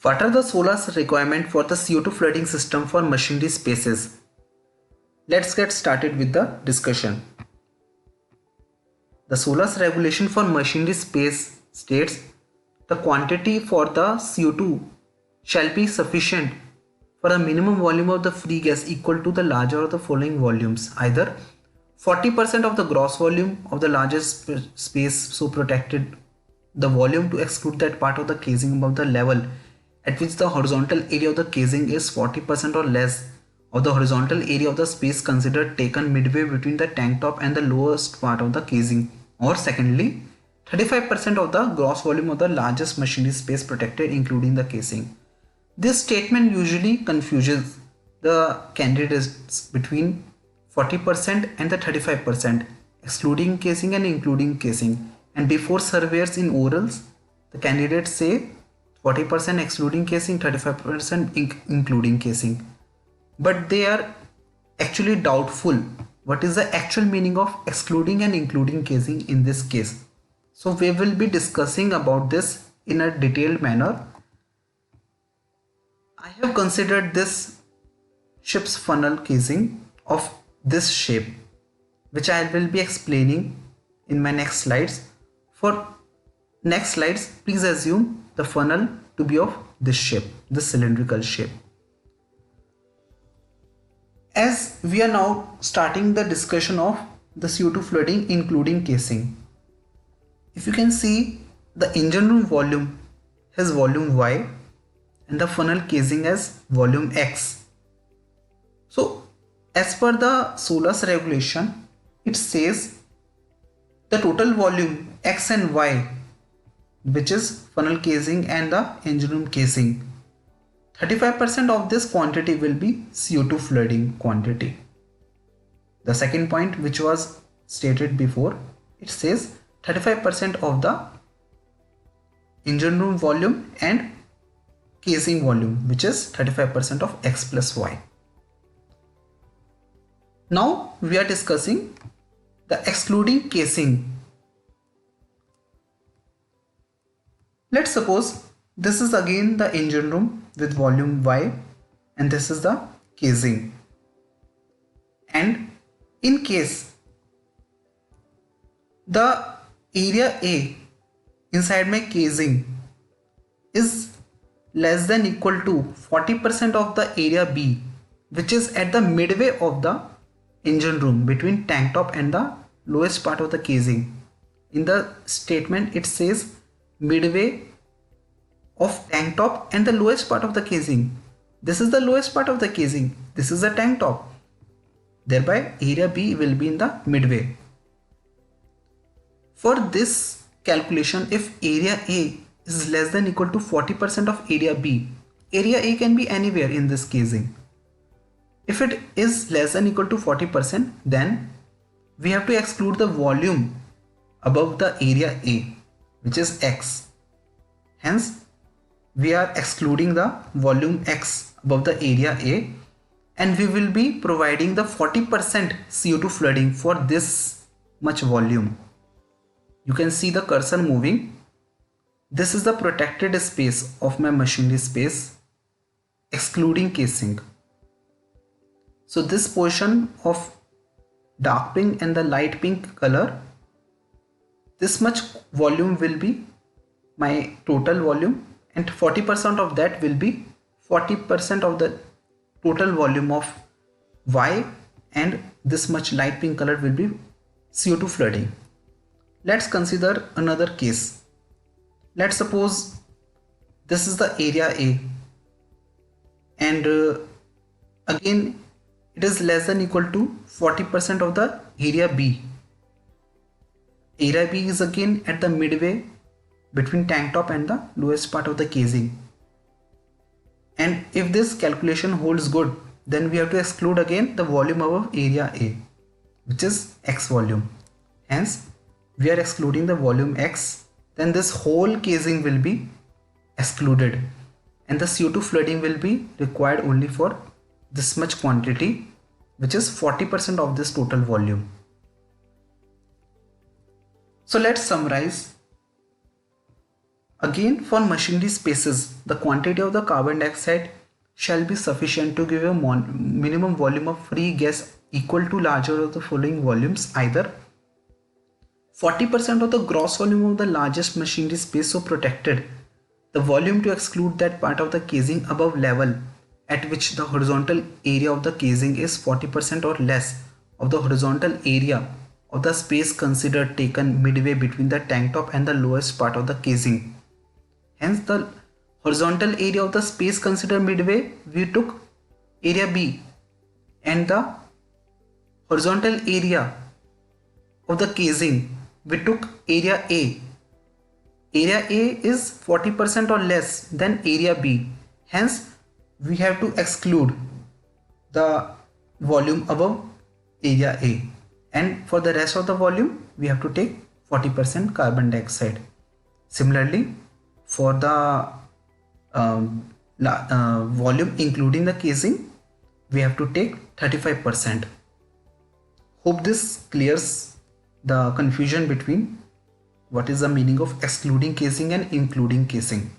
What are the Solar's requirement for the CO2 flooding system for machinery spaces? Let's get started with the discussion. The Solar's regulation for machinery space states the quantity for the CO2 shall be sufficient for a minimum volume of the free gas equal to the larger of the following volumes, either 40% of the gross volume of the largest space so protected the volume to exclude that part of the casing above the level at which the horizontal area of the casing is 40% or less of the horizontal area of the space considered taken midway between the tank top and the lowest part of the casing, or secondly 35% of the gross volume of the largest machinery space protected including the casing. This statement usually confuses the candidates between 40% and the 35%, excluding casing and including casing. And before surveyors in orals, the candidates say 40% excluding casing, 35% including casing. But they are actually doubtful what is the actual meaning of excluding and including casing in this case. So we will be discussing about this in a detailed manner. I have considered this ship's funnel casing of this shape, which I will be explaining in my next slides. For next slides, please assume the funnel to be of this shape, this cylindrical shape. As we are now starting the discussion of the CO2 flooding including casing, if you can see, the engine room volume has volume Y and the funnel casing as volume X. So as per the Solar's regulation, it says the total volume X and Y, which is funnel casing and the engine room casing, 35% of this quantity will be CO2 flooding quantity. The second point, which was stated before, it says 35% of the engine room volume and casing volume, which is 35% of X plus Y. Now we are discussing the excluding casing. Let's suppose this is again the engine room with volume Y and this is the casing. And in case the area A inside my casing is less than equal to 40% of the area B, which is at the midway of the engine room between tank top and the lowest part of the casing. In the statement it says midway of tank top and the lowest part of the casing. This is the lowest part of the casing, this is the tank top, thereby area B will be in the midway. For this calculation, if area A is less than equal to 40% of area B, area A can be anywhere in this casing. If it is less than equal to 40%, then we have to exclude the volume above the area A, which is X. Hence, we are excluding the volume X above the area A, and we will be providing the 40% CO2 flooding for this much volume. You can see the cursor moving. This is the protected space of my machinery space, excluding casing. So this portion of dark pink and the light pink color, this much volume will be my total volume, and 40% of that will be 40% of the total volume of Y, and this much light pink color will be CO2 flooding. Let's consider another case. Let's suppose this is the area A, and again it is less than equal to 40% of the area B. Area B is again at the midway between tank top and the lowest part of the casing. And if this calculation holds good, then we have to exclude again the volume above area A, which is X volume. Hence, we are excluding the volume X, then this whole casing will be excluded and the CO2 flooding will be required only for this much quantity, which is 40% of this total volume. So let's summarize. Again, for machinery spaces, the quantity of the carbon dioxide shall be sufficient to give a minimum volume of free gas equal to larger of the following volumes, either 40% of the gross volume of the largest machinery space so protected, the volume to exclude that part of the casing above level at which the horizontal area of the casing is 40% or less of the horizontal area of the space considered taken midway between the tank top and the lowest part of the casing. Hence, the horizontal area of the space considered midway, we took area B, and the horizontal area of the casing, we took area A. Area A is 40% or less than area B. Hence, we have to exclude the volume above area A. And for the rest of the volume, we have to take 40% carbon dioxide. Similarly, for the volume including the casing, we have to take 35%. Hope this clears the confusion between what is the meaning of excluding casing and including casing.